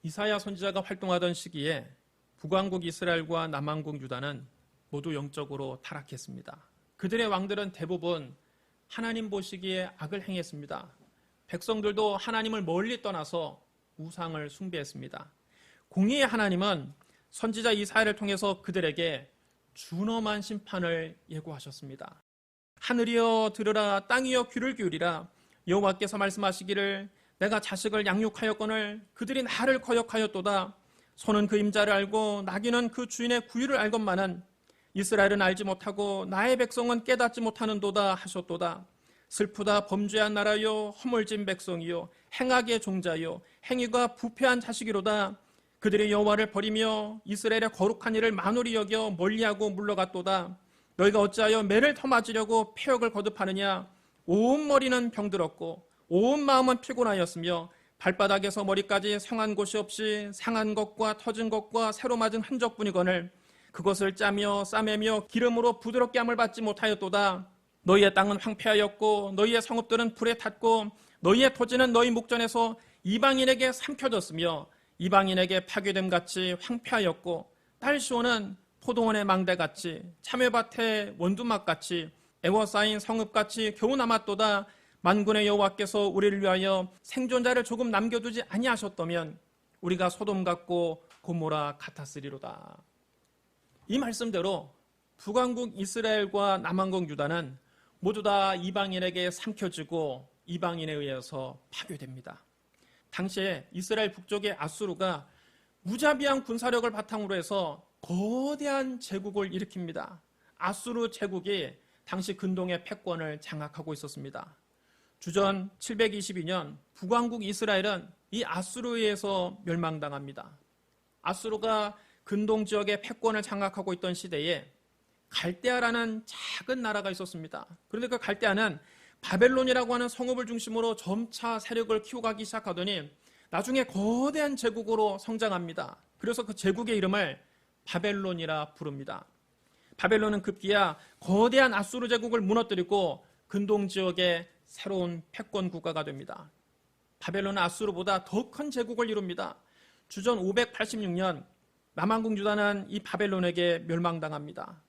이사야 선지자가 활동하던 시기에 북왕국 이스라엘과 남왕국 유다는 모두 영적으로 타락했습니다. 그들의 왕들은 대부분 하나님 보시기에 악을 행했습니다. 백성들도 하나님을 멀리 떠나서 우상을 숭배했습니다. 공의의 하나님은 선지자 이사야를 통해서 그들에게 준엄한 심판을 예고하셨습니다. 하늘이여 들으라, 땅이여 귀를 기울이라. 여호와께서 말씀하시기를 내가 자식을 양육하였거늘 그들이 나를 거역하였도다. 소는 그 임자를 알고 나귀는 그 주인의 구유를 알건만은 이스라엘은 알지 못하고 나의 백성은 깨닫지 못하는도다 하셨도다. 슬프다 범죄한 나라요 허물진 백성이요 행악의 종자요 행위가 부패한 자식이로다. 그들이 여호와를 버리며 이스라엘의 거룩한 일을 만홀히 여겨 멀리하고 물러갔도다. 너희가 어찌하여 매를 터맞으려고 패역을 거듭하느냐. 온 머리는 병들었고 온 마음은 피곤하였으며 발바닥에서 머리까지 상한 곳이 없이 상한 것과 터진 것과 새로 맞은 흔적뿐이거늘 그것을 짜며 싸매며 기름으로 부드럽게 함을 받지 못하였도다. 너희의 땅은 황폐하였고 너희의 성읍들은 불에 탔고 너희의 토지는 너희 목전에서 이방인에게 삼켜졌으며 이방인에게 파괴됨 같이 황폐하였고 딸시온은 포도원의 망대같이 참외밭의 원두막같이 애워싸인 성읍같이 겨우 남았도다. 만군의 여호와께서 우리를 위하여 생존자를 조금 남겨두지 아니하셨다면 우리가 소돔 같고 고모라 같았으리로다. 이 말씀대로 북왕국 이스라엘과 남왕국 유다는 모두 다 이방인에게 삼켜지고 이방인에 의해서 파괴됩니다. 당시에 이스라엘 북쪽의 아수르가 무자비한 군사력을 바탕으로 해서 거대한 제국을 일으킵니다. 아수르 제국이 당시 근동의 패권을 장악하고 있었습니다. 주전 722년 북왕국 이스라엘은 이 아수르에 의해서 멸망당합니다. 아수르가 근동 지역의 패권을 장악하고 있던 시대에 갈대아라는 작은 나라가 있었습니다. 그런데 그 갈대아는 바벨론이라고 하는 성읍을 중심으로 점차 세력을 키워가기 시작하더니 나중에 거대한 제국으로 성장합니다. 그래서 그 제국의 이름을 바벨론이라 부릅니다. 바벨론은 급기야 거대한 아수르 제국을 무너뜨리고 근동 지역의 새로운 패권 국가가 됩니다. 바벨론은 아수르보다 더 큰 제국을 이룹니다. 주전 586년 남왕국 유다는 이 바벨론에게 멸망당합니다.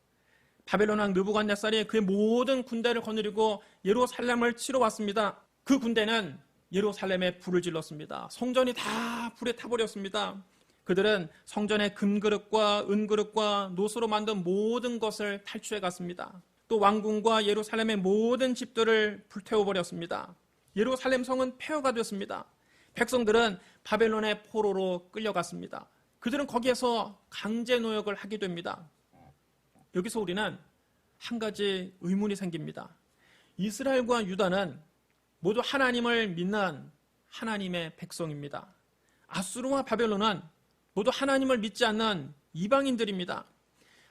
바벨론 왕 느부갓네살이 그의 모든 군대를 거느리고 예루살렘을 치러 왔습니다. 그 군대는 예루살렘에 불을 질렀습니다. 성전이 다 불에 타버렸습니다. 그들은 성전의 금그릇과 은그릇과 노수로 만든 모든 것을 탈취해 갔습니다. 또 왕궁과 예루살렘의 모든 집들을 불태워버렸습니다. 예루살렘 성은 폐허가 됐습니다. 백성들은 바벨론의 포로로 끌려갔습니다. 그들은 거기에서 강제 노역을 하게 됩니다. 여기서 우리는 한 가지 의문이 생깁니다. 이스라엘과 유다는 모두 하나님을 믿는 하나님의 백성입니다. 아수르와 바벨론은 모두 하나님을 믿지 않는 이방인들입니다.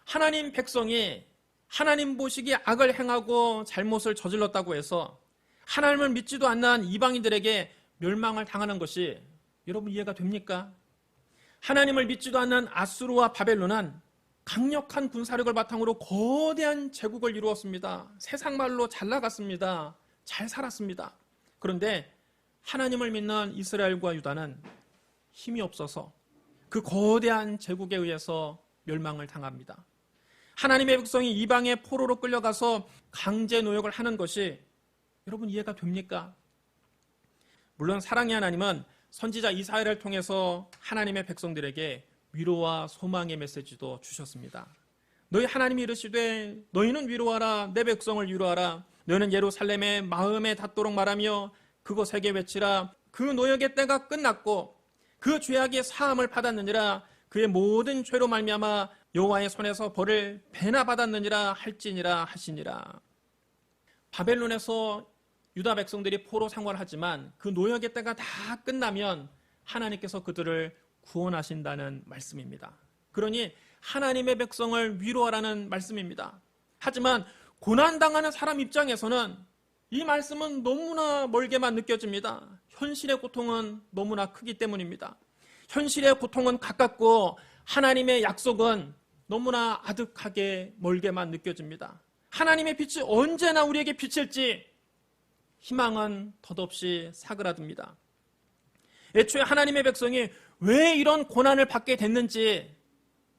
하나님 백성이 하나님 보시기에 악을 행하고 잘못을 저질렀다고 해서 하나님을 믿지도 않는 이방인들에게 멸망을 당하는 것이 여러분 이해가 됩니까? 하나님을 믿지도 않는 아수르와 바벨론은 강력한 군사력을 바탕으로 거대한 제국을 이루었습니다. 세상 말로 잘 나갔습니다. 잘 살았습니다. 그런데 하나님을 믿는 이스라엘과 유다는 힘이 없어서 그 거대한 제국에 의해서 멸망을 당합니다. 하나님의 백성이 이방의 포로로 끌려가서 강제 노역을 하는 것이 여러분 이해가 됩니까? 물론 사랑의 하나님은 선지자 이사야를 통해서 하나님의 백성들에게 위로와 소망의 메시지도 주셨습니다. 너희 하나님이 이르시되 너희는 위로하라. 내 백성을 위로하라. 너희는 예루살렘의 마음에 닿도록 말하며 그곳에게 외치라. 그 노역의 때가 끝났고 그 죄악의 사함을 받았느니라. 그의 모든 죄로 말미암아 여호와의 손에서 벌을 배나 받았느니라 할지니라 하시니라. 바벨론에서 유다 백성들이 포로 생활하지만 그 노역의 때가 다 끝나면 하나님께서 그들을 구원하신다는 말씀입니다. 그러니 하나님의 백성을 위로하라는 말씀입니다. 하지만 고난당하는 사람 입장에서는 이 말씀은 너무나 멀게만 느껴집니다. 현실의 고통은 너무나 크기 때문입니다. 현실의 고통은 가깝고 하나님의 약속은 너무나 아득하게 멀게만 느껴집니다. 하나님의 빛이 언제나 우리에게 비칠지 희망은 덧없이 사그라듭니다. 애초에 하나님의 백성이 왜 이런 고난을 받게 됐는지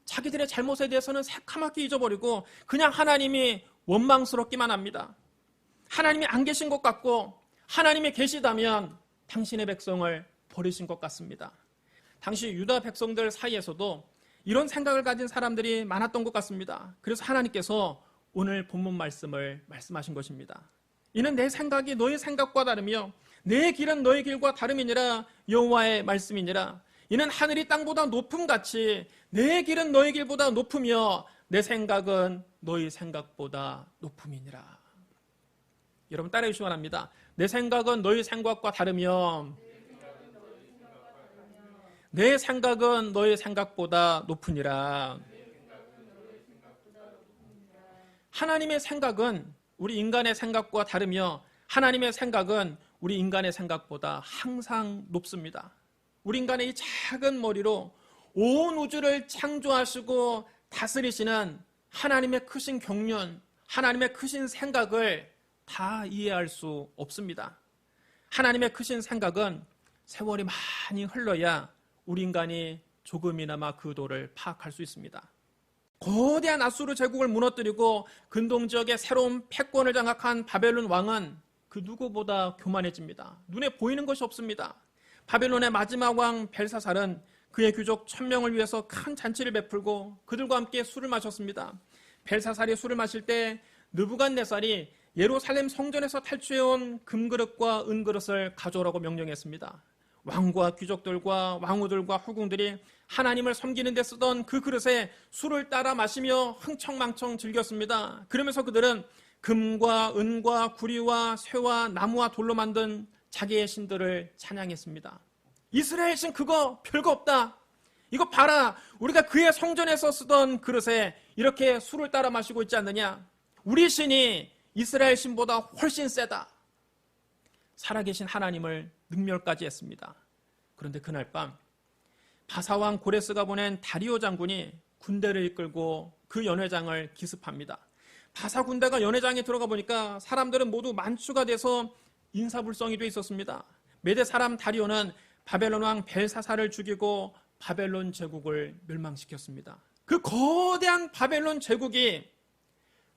자기들의 잘못에 대해서는 새카맣게 잊어버리고 그냥 하나님이 원망스럽기만 합니다. 하나님이 안 계신 것 같고 하나님이 계시다면 당신의 백성을 버리신 것 같습니다. 당시 유다 백성들 사이에서도 이런 생각을 가진 사람들이 많았던 것 같습니다. 그래서 하나님께서 오늘 본문 말씀을 말씀하신 것입니다. 이는 내 생각이 너희 생각과 다르며 내 길은 너희 길과 다름이니라 여호와의 말씀이니라. 이는 하늘이 땅보다 높음같이 내 길은 너희 길보다 높으며 내 생각은 너희 생각보다 높음이니라. 여러분 따라해 주시기 바랍니다. 내 생각은 너희 생각과 다르며 내 생각은 너희 생각보다 높으니라. 하나님의 생각은 우리 인간의 생각과 다르며 하나님의 생각은 우리 인간의 생각보다 항상 높습니다. 우리 인간의 이 작은 머리로 온 우주를 창조하시고 다스리시는 하나님의 크신 경륜, 하나님의 크신 생각을 다 이해할 수 없습니다. 하나님의 크신 생각은 세월이 많이 흘러야 우리 인간이 조금이나마 그 도를 파악할 수 있습니다. 거대한 아수르 제국을 무너뜨리고 근동 지역의 새로운 패권을 장악한 바벨론 왕은 그 누구보다 교만해집니다. 눈에 보이는 것이 없습니다. 바벨론의 마지막 왕 벨사살은 그의 귀족 1000명을 위해서 큰 잔치를 베풀고 그들과 함께 술을 마셨습니다. 벨사살이 술을 마실 때 느부갓네살이 예루살렘 성전에서 탈취해온 금그릇과 은그릇을 가져오라고 명령했습니다. 왕과 귀족들과 왕후들과 후궁들이 하나님을 섬기는 데 쓰던 그 그릇에 술을 따라 마시며 흥청망청 즐겼습니다. 그러면서 그들은 금과 은과 구리와 쇠와 나무와 돌로 만든 자기의 신들을 찬양했습니다. 이스라엘 신 그거 별거 없다. 이거 봐라. 우리가 그의 성전에서 쓰던 그릇에 이렇게 술을 따라 마시고 있지 않느냐. 우리 신이 이스라엘 신보다 훨씬 세다. 살아계신 하나님을 능멸까지 했습니다. 그런데 그날 밤 바사왕 고레스가 보낸 다리오 장군이 군대를 이끌고 그 연회장을 기습합니다. 바사 군대가 연회장에 들어가 보니까 사람들은 모두 만추가 돼서 인사불성이 돼 있었습니다. 메대 사람 다리오는 바벨론 왕 벨사살을 죽이고 바벨론 제국을 멸망시켰습니다. 그 거대한 바벨론 제국이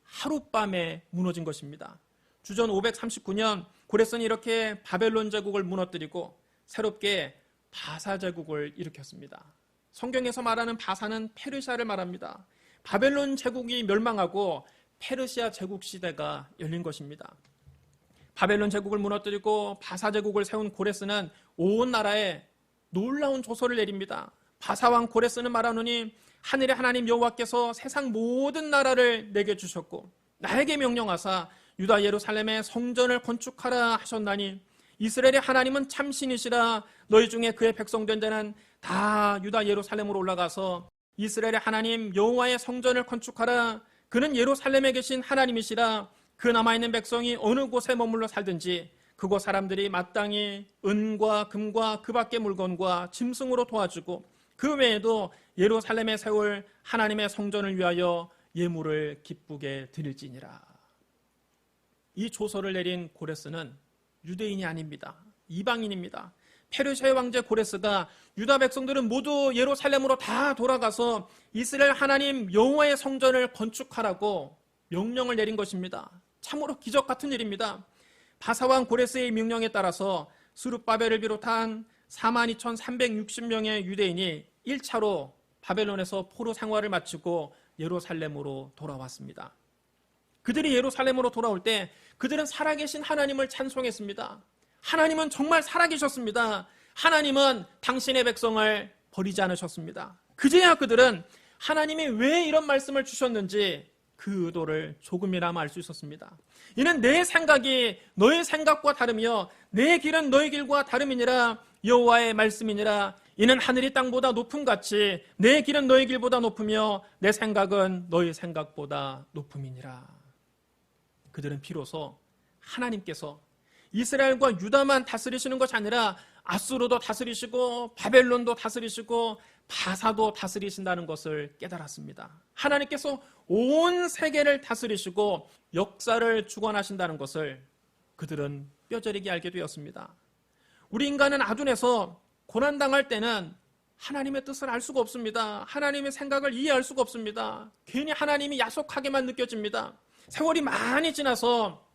하룻밤에 무너진 것입니다. 주전 539년 고레스는 이렇게 바벨론 제국을 무너뜨리고 새롭게 바사 제국을 일으켰습니다. 성경에서 말하는 바사는 페르시아를 말합니다. 바벨론 제국이 멸망하고 페르시아 제국 시대가 열린 것입니다. 바벨론 제국을 무너뜨리고 바사 제국을 세운 고레스는 온 나라에 놀라운 조서를 내립니다. 바사왕 고레스는 말하노니 하늘의 하나님 여호와께서 세상 모든 나라를 내게 주셨고 나에게 명령하사 유다 예루살렘에 성전을 건축하라 하셨나니 이스라엘의 하나님은 참신이시라. 너희 중에 그의 백성된 자는 다 유다 예루살렘으로 올라가서 이스라엘의 하나님 여호와의 성전을 건축하라. 그는 예루살렘에 계신 하나님이시라. 그 남아있는 백성이 어느 곳에 머물러 살든지 그곳 사람들이 마땅히 은과 금과 그 밖의 물건과 짐승으로 도와주고 그 외에도 예루살렘에 세울 하나님의 성전을 위하여 예물을 기쁘게 드릴지니라. 이 조서를 내린 고레스는 유대인이 아닙니다. 이방인입니다. 페르시아의 왕제 고레스가 유다 백성들은 모두 예루살렘으로 다 돌아가서 이스라엘 하나님 여호와의 성전을 건축하라고 명령을 내린 것입니다. 참으로 기적 같은 일입니다. 바사왕 고레스의 명령에 따라서 스룹바벨을 비롯한 42,360명의 유대인이 1차로 바벨론에서 포로 생활을 마치고 예루살렘으로 돌아왔습니다. 그들이 예루살렘으로 돌아올 때 그들은 살아계신 하나님을 찬송했습니다. 하나님은 정말 살아계셨습니다. 하나님은 당신의 백성을 버리지 않으셨습니다. 그제야 그들은 하나님이 왜 이런 말씀을 주셨는지 그 의도를 조금이나마 알 수 있었습니다. 이는 내 생각이 너희 생각과 다르며 내 길은 너희 길과 다름이니라. 여호와의 말씀이니라. 이는 하늘이 땅보다 높음같이 내 길은 너희 길보다 높으며 내 생각은 너희 생각보다 높음이니라. 그들은 비로소 하나님께서 이스라엘과 유다만 다스리시는 것이 아니라 아수르도 다스리시고 바벨론도 다스리시고 바사도 다스리신다는 것을 깨달았습니다. 하나님께서 온 세계를 다스리시고 역사를 주관하신다는 것을 그들은 뼈저리게 알게 되었습니다. 우리 인간은 아둔해서 고난당할 때는 하나님의 뜻을 알 수가 없습니다. 하나님의 생각을 이해할 수가 없습니다. 괜히 하나님이 야속하게만 느껴집니다. 세월이 많이 지나서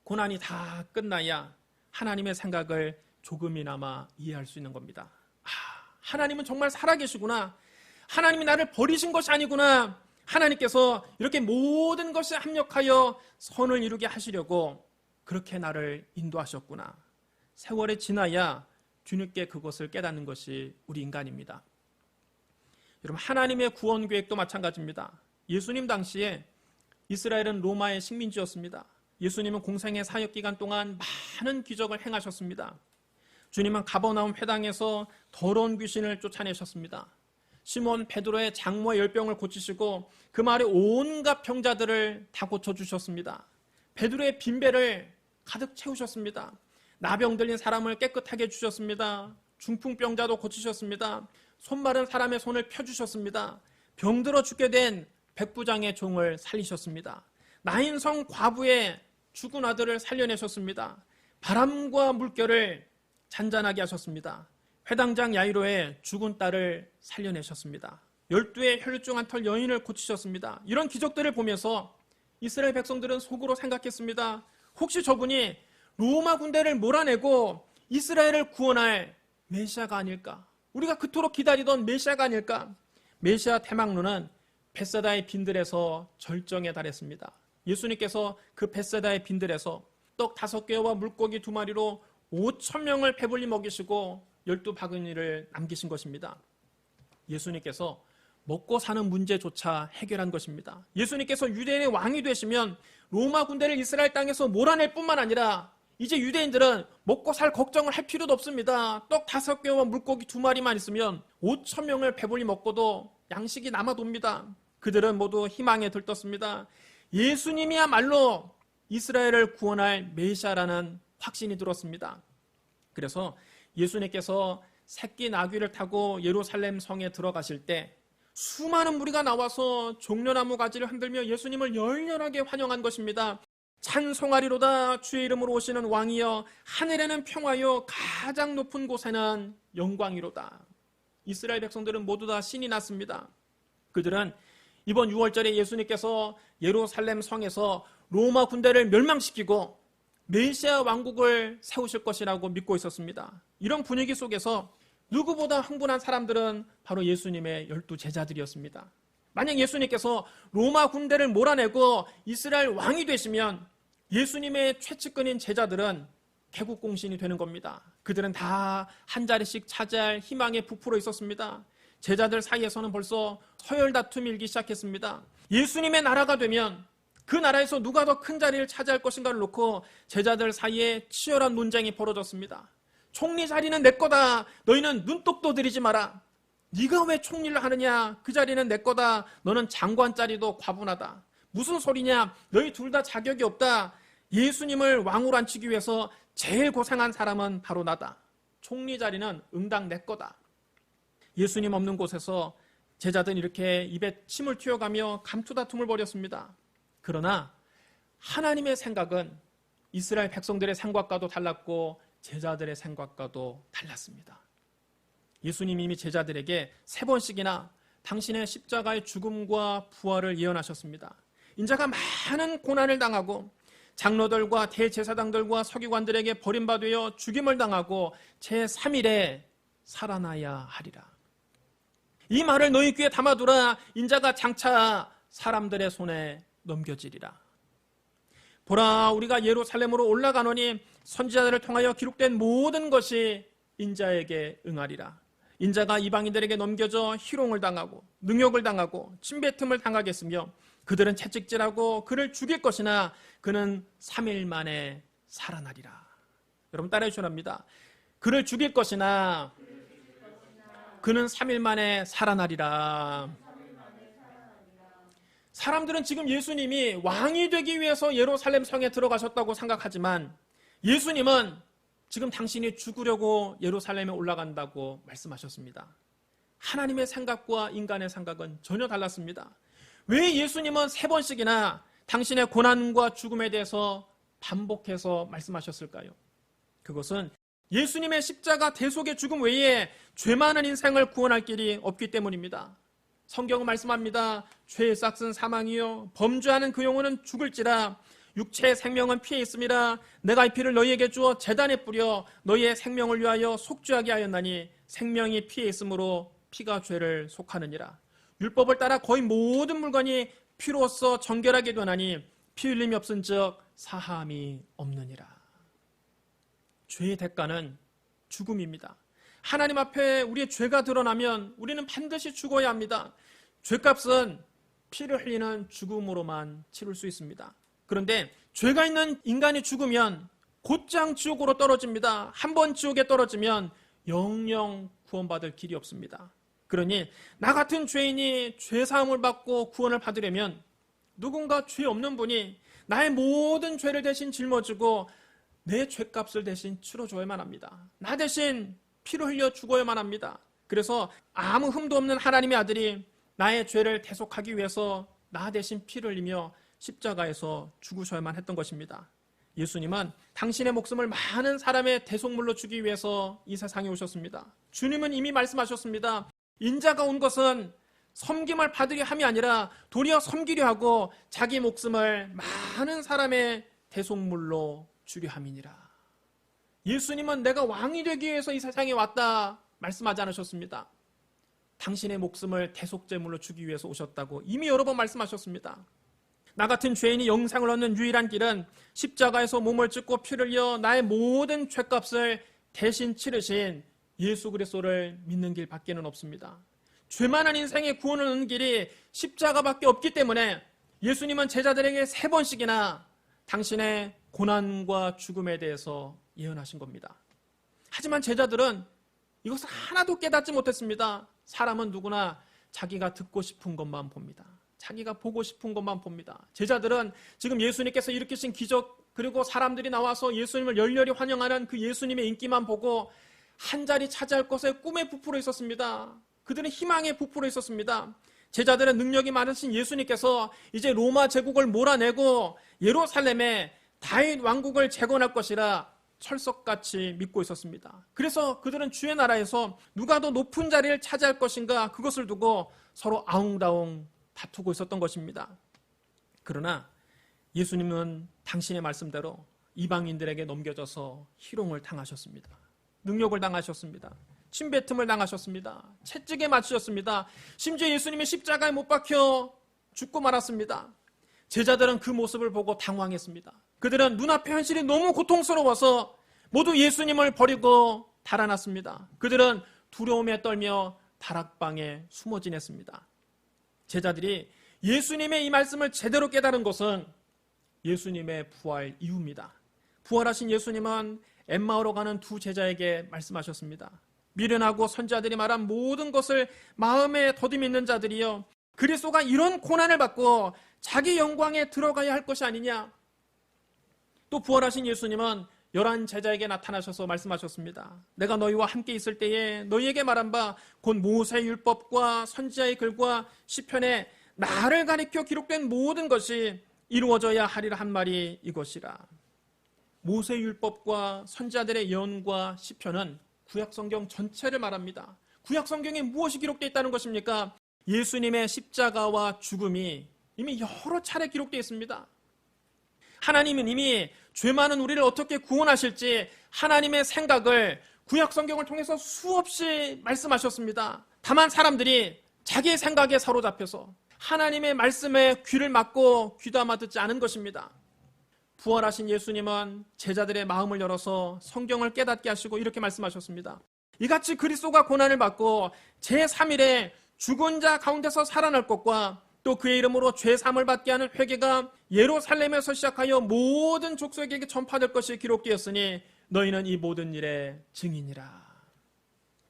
고난이 다 끝나야 하나님의 생각을 조금이나마 이해할 수 있는 겁니다. 하나님은 정말 살아계시구나. 하나님이 나를 버리신 것이 아니구나. 하나님께서 이렇게 모든 것에 합력하여 선을 이루게 하시려고 그렇게 나를 인도하셨구나. 세월이 지나야 뒤늦게 그것을 깨닫는 것이 우리 인간입니다. 여러분, 하나님의 구원 계획도 마찬가지입니다. 예수님 당시에 이스라엘은 로마의 식민지였습니다. 예수님은 공생의 사역 기간 동안 많은 기적을 행하셨습니다. 주님은 가버나움 회당에서 더러운 귀신을 쫓아내셨습니다. 시몬 베드로의 장모 열병을 고치시고 그 마을의 온갖 병자들을 다 고쳐주셨습니다. 베드로의 빈배를 가득 채우셨습니다. 나병 들린 사람을 깨끗하게 해주셨습니다. 중풍병자도 고치셨습니다. 손 마른 사람의 손을 펴주셨습니다. 병들어 죽게 된 백부장의 종을 살리셨습니다. 나인성 과부의 죽은 아들을 살려내셨습니다. 바람과 물결을 잔잔하게 하셨습니다. 회당장 야이로의 죽은 딸을 살려내셨습니다. 12의 혈류증 털 여인을 고치셨습니다. 이런 기적들을 보면서 이스라엘 백성들은 속으로 생각했습니다. 혹시 저분이 로마 군대를 몰아내고 이스라엘을 구원할 메시아가 아닐까? 우리가 그토록 기다리던 메시아가 아닐까? 메시아 태망론은 벳세다의 빈들에서 절정에 달했습니다. 예수님께서 그 벳세다의 빈들에서 떡 5개와 물고기 2마리로 5,000명을 배불리 먹이시고 12바구니를 남기신 것입니다. 예수님께서 먹고 사는 문제조차 해결한 것입니다. 예수님께서 유대인의 왕이 되시면 로마 군대를 이스라엘 땅에서 몰아낼 뿐만 아니라 이제 유대인들은 먹고 살 걱정을 할 필요도 없습니다. 떡 5개와 물고기 2마리만 있으면 5,000명을 배불리 먹고도 양식이 남아돕니다. 그들은 모두 희망에 들떴습니다. 예수님이야말로 이스라엘을 구원할 메시아라는 확신이 들었습니다. 그래서 예수님께서 새끼 나귀를 타고 예루살렘 성에 들어가실 때 수많은 무리가 나와서 종려나무 가지를 흔들며 예수님을 열렬하게 환영한 것입니다. 찬송하리로다 주의 이름으로 오시는 왕이여, 하늘에는 평화요 가장 높은 곳에는 영광이로다. 이스라엘 백성들은 모두 다 신이 났습니다. 그들은 이번 6월절에 예수님께서 예루살렘 성에서 로마 군대를 멸망시키고 메시아 왕국을 세우실 것이라고 믿고 있었습니다. 이런 분위기 속에서 누구보다 흥분한 사람들은 바로 예수님의 12 제자들이었습니다. 만약 예수님께서 로마 군대를 몰아내고 이스라엘 왕이 되시면 예수님의 최측근인 제자들은 개국공신이 되는 겁니다. 그들은 다 한 자리씩 차지할 희망에 부풀어 있었습니다. 제자들 사이에서는 벌써 서열 다툼이 일기 시작했습니다. 예수님의 나라가 되면 그 나라에서 누가 더 큰 자리를 차지할 것인가를 놓고 제자들 사이에 치열한 논쟁이 벌어졌습니다. 총리 자리는 내 거다. 너희는 눈독도 들이지 마라. 네가 왜 총리를 하느냐? 그 자리는 내 거다. 너는 장관 자리도 과분하다. 무슨 소리냐? 너희 둘 다 자격이 없다. 예수님을 왕으로 앉히기 위해서 제일 고생한 사람은 바로 나다. 총리 자리는 응당 내 거다. 예수님 없는 곳에서 제자들은 이렇게 입에 침을 튀어가며 감투다툼을 벌였습니다. 그러나 하나님의 생각은 이스라엘 백성들의 생각과도 달랐고 제자들의 생각과도 달랐습니다. 예수님이 이미 제자들에게 3번씩이나 당신의 십자가의 죽음과 부활을 예언하셨습니다. 인자가 많은 고난을 당하고 장로들과 대제사장들과 서기관들에게 버림받아 죽임을 당하고 제3일에 살아나야 하리라. 이 말을 너희 귀에 담아두라. 인자가 장차 사람들의 손에 넘겨지리라. 보라, 우리가 예루살렘으로 올라가노니 선지자들을 통하여 기록된 모든 것이 인자에게 응하리라. 인자가 이방인들에게 넘겨져 희롱을 당하고 능욕을 당하고 침뱉음을 당하겠으며 그들은 채찍질하고 그를 죽일 것이나 그는 3일 만에 살아나리라. 여러분 따라해 주랍니다. 그를 죽일 것이나 그는 3일 만에 살아나리라. 사람들은 지금 예수님이 왕이 되기 위해서 예루살렘 성에 들어가셨다고 생각하지만 예수님은 지금 당신이 죽으려고 예루살렘에 올라간다고 말씀하셨습니다. 하나님의 생각과 인간의 생각은 전혀 달랐습니다. 왜 예수님은 3번씩이나 당신의 고난과 죽음에 대해서 반복해서 말씀하셨을까요? 그것은 예수님의 십자가 대속의 죽음 외에 죄 많은 인생을 구원할 길이 없기 때문입니다. 성경은 말씀합니다. 죄의 싹은 사망이요 범죄하는 그 영혼은 죽을지라. 육체의 생명은 피에 있음이라. 내가 이 피를 너희에게 주어 제단에 뿌려 너희의 생명을 위하여 속죄하게 하였나니 생명이 피에 있으므로 피가 죄를 속하느니라. 율법을 따라 거의 모든 물건이 피로써 정결하게 되나니 피 흘림이 없은즉 사함이 없느니라. 죄의 대가는 죽음입니다. 하나님 앞에 우리의 죄가 드러나면 우리는 반드시 죽어야 합니다. 죄값은 피를 흘리는 죽음으로만 치를 수 있습니다. 그런데 죄가 있는 인간이 죽으면 곧장 지옥으로 떨어집니다. 한번 지옥에 떨어지면 영영 구원받을 길이 없습니다. 그러니 나 같은 죄인이 죄사함을 받고 구원을 받으려면 누군가 죄 없는 분이 나의 모든 죄를 대신 짊어지고 내 죄값을 대신 치러줘야만 합니다. 나 대신 피를 흘려 죽어야만 합니다. 그래서 아무 흠도 없는 하나님의 아들이 나의 죄를 대속하기 위해서 나 대신 피를 흘리며 십자가에서 죽으셔야만 했던 것입니다. 예수님은 당신의 목숨을 많은 사람의 대속물로 주기 위해서 이 세상에 오셨습니다. 주님은 이미 말씀하셨습니다. 인자가 온 것은 섬김을 받으려 함이 아니라 도리어 섬기려 하고 자기 목숨을 많은 사람의 대속물로 주려 함이니라. 예수님은 내가 왕이 되기 위해서 이 세상에 왔다 말씀하지 않으셨습니다. 당신의 목숨을 대속제물로 주기 위해서 오셨다고 이미 여러 번 말씀하셨습니다. 나 같은 죄인이 영생을 얻는 유일한 길은 십자가에서 몸을 찢고 피를 흘려 나의 모든 죄값을 대신 치르신 예수 그리스도를 믿는 길밖에는 없습니다. 죄만한 인생의 구원을 얻는 길이 십자가밖에 없기 때문에 예수님은 제자들에게 3번씩이나 당신의 고난과 죽음에 대해서 예언하신 겁니다. 하지만 제자들은 이것을 하나도 깨닫지 못했습니다. 사람은 누구나 자기가 듣고 싶은 것만 봅니다. 자기가 보고 싶은 것만 봅니다. 제자들은 지금 예수님께서 일으키신 기적 그리고 사람들이 나와서 예수님을 열렬히 환영하는 그 예수님의 인기만 보고 한 자리 차지할 것에 꿈에 부풀어 있었습니다. 그들은 희망에 부풀어 있었습니다. 제자들은 능력이 많으신 예수님께서 이제 로마 제국을 몰아내고 예루살렘에 다윗 왕국을 재건할 것이라 철석같이 믿고 있었습니다. 그래서 그들은 주의 나라에서 누가 더 높은 자리를 차지할 것인가 그것을 두고 서로 아웅다웅 다투고 있었던 것입니다. 그러나 예수님은 당신의 말씀대로 이방인들에게 넘겨져서 희롱을 당하셨습니다. 능욕을 당하셨습니다. 침뱉음을 당하셨습니다. 채찍에 맞으셨습니다. 심지어 예수님이 십자가에 못 박혀 죽고 말았습니다. 제자들은 그 모습을 보고 당황했습니다. 그들은 눈앞의 현실이 너무 고통스러워서 모두 예수님을 버리고 달아났습니다. 그들은 두려움에 떨며 다락방에 숨어 지냈습니다. 제자들이 예수님의 이 말씀을 제대로 깨달은 것은 예수님의 부활 이후입니다. 부활하신 예수님은 엠마오로 가는 2 제자에게 말씀하셨습니다. 미련하고 선지자들이 말한 모든 것을 마음에 더듬이는 자들이여 그리스도가 이런 고난을 받고 자기 영광에 들어가야 할 것이 아니냐. 또 부활하신 예수님은 11 제자에게 나타나셔서 말씀하셨습니다. 내가 너희와 함께 있을 때에 너희에게 말한 바 곧 모세의 율법과 선지자의 글과 시편에 나를 가리켜 기록된 모든 것이 이루어져야 하리라 한 말이 이것이라. 모세의 율법과 선지자들의 예언과 시편은 구약성경 전체를 말합니다. 구약성경에 무엇이 기록되어 있다는 것입니까? 예수님의 십자가와 죽음이 이미 여러 차례 기록되어 있습니다. 하나님은 이미 죄 많은 우리를 어떻게 구원하실지 하나님의 생각을 구약성경을 통해서 수없이 말씀하셨습니다. 다만 사람들이 자기의 생각에 사로잡혀서 하나님의 말씀에 귀를 막고 귀담아 듣지 않은 것입니다. 부활하신 예수님은 제자들의 마음을 열어서 성경을 깨닫게 하시고 이렇게 말씀하셨습니다. 이같이 그리스도가 고난을 받고 제3일에 죽은 자 가운데서 살아날 것과 또 그의 이름으로 죄사함을 받게 하는 회개가 예루살렘에서 시작하여 모든 족속에게 전파될 것이 기록되었으니 너희는 이 모든 일의 증인이라.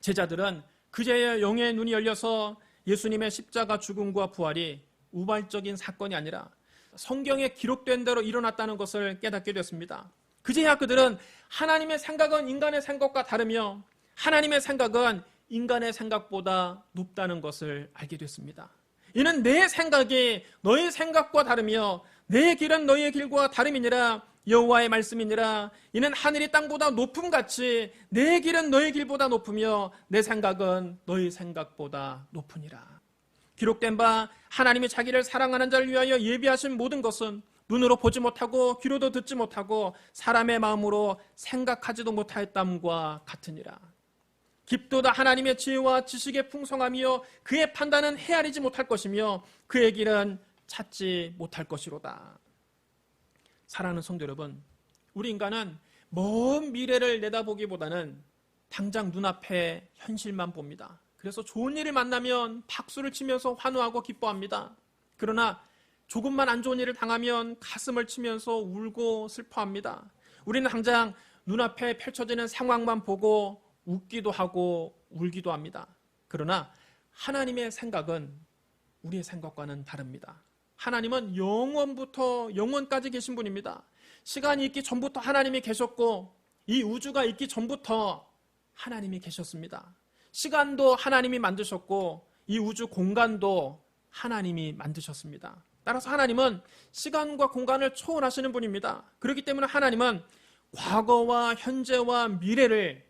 제자들은 그제야 영의 눈이 열려서 예수님의 십자가 죽음과 부활이 우발적인 사건이 아니라 성경에 기록된 대로 일어났다는 것을 깨닫게 됐습니다. 그제야 그들은 하나님의 생각은 인간의 생각과 다르며 하나님의 생각은 인간의 생각보다 높다는 것을 알게 됐습니다. 이는 내 생각이 너의 생각과 다르며 내 길은 너의 길과 다름이니라. 여호와의 말씀이니라. 이는 하늘이 땅보다 높음같이 내 길은 너희 길보다 높으며 내 생각은 너희 생각보다 높으니라. 기록된 바 하나님이 자기를 사랑하는 자를 위하여 예비하신 모든 것은 눈으로 보지 못하고 귀로도 듣지 못하고 사람의 마음으로 생각하지도 못하였담과 같으니라. 깊도다 하나님의 지혜와 지식의 풍성함이요 그의 판단은 헤아리지 못할 것이며 그의 길은 찾지 못할 것이로다. 사랑하는 성도 여러분, 우리 인간은 먼 미래를 내다보기보다는 당장 눈앞의 현실만 봅니다. 그래서 좋은 일을 만나면 박수를 치면서 환호하고 기뻐합니다. 그러나 조금만 안 좋은 일을 당하면 가슴을 치면서 울고 슬퍼합니다. 우리는 당장 눈앞에 펼쳐지는 상황만 보고 웃기도 하고 울기도 합니다. 그러나 하나님의 생각은 우리의 생각과는 다릅니다. 하나님은 영원부터 영원까지 계신 분입니다. 시간이 있기 전부터 하나님이 계셨고 이 우주가 있기 전부터 하나님이 계셨습니다. 시간도 하나님이 만드셨고 이 우주 공간도 하나님이 만드셨습니다. 따라서 하나님은 시간과 공간을 초월하시는 분입니다. 그렇기 때문에 하나님은 과거와 현재와 미래를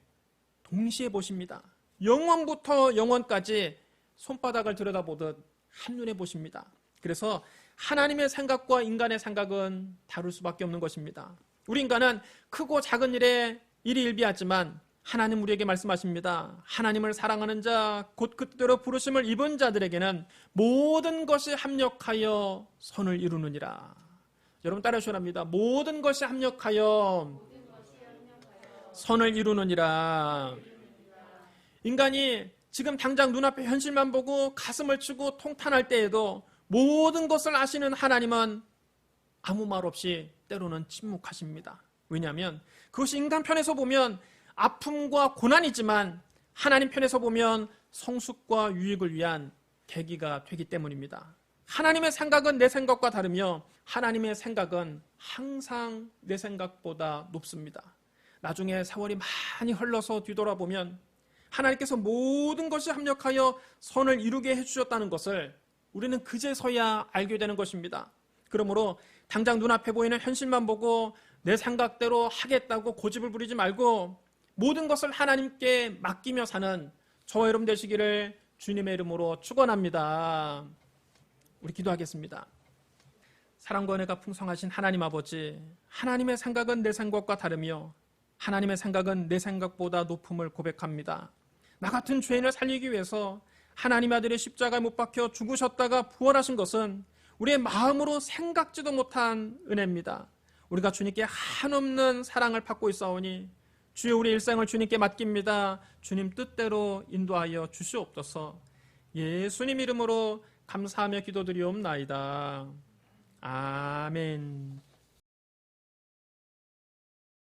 동시에 보십니다. 영원부터 영원까지 손바닥을 들여다보듯 한눈에 보십니다. 그래서 하나님의 생각과 인간의 생각은 다를 수밖에 없는 것입니다. 우리 인간은 크고 작은 일에 일희일비하지만 하나님 우리에게 말씀하십니다. 하나님을 사랑하는 자, 곧 그 뜻대로 부르심을 입은 자들에게는 모든 것이 합력하여 선을 이루느니라. 여러분 따라 하시랍니다. 모든 것이 합력하여 선을 이루느니라. 인간이 지금 당장 눈앞에 현실만 보고 가슴을 치고 통탄할 때에도 모든 것을 아시는 하나님은 아무 말 없이 때로는 침묵하십니다. 왜냐하면 그것이 인간 편에서 보면 아픔과 고난이지만 하나님 편에서 보면 성숙과 유익을 위한 계기가 되기 때문입니다. 하나님의 생각은 내 생각과 다르며 하나님의 생각은 항상 내 생각보다 높습니다. 나중에 세월이 많이 흘러서 뒤돌아보면 하나님께서 모든 것이 합력하여 선을 이루게 해주셨다는 것을 우리는 그제서야 알게 되는 것입니다. 그러므로 당장 눈앞에 보이는 현실만 보고 내 생각대로 하겠다고 고집을 부리지 말고 모든 것을 하나님께 맡기며 사는 저와 여러분 되시기를 주님의 이름으로 축원합니다. 우리 기도하겠습니다. 사랑과 은혜가 풍성하신 하나님 아버지, 하나님의 생각은 내 생각과 다르며 하나님의 생각은 내 생각보다 높음을 고백합니다. 나 같은 죄인을 살리기 위해서 하나님 아들의 십자가에 못 박혀 죽으셨다가 부활하신 것은 우리의 마음으로 생각지도 못한 은혜입니다. 우리가 주님께 한없는 사랑을 받고 있사오니 주여 우리 일생을 주님께 맡깁니다. 주님 뜻대로 인도하여 주시옵소서. 예수님 이름으로 감사하며 기도드리옵나이다. 아멘.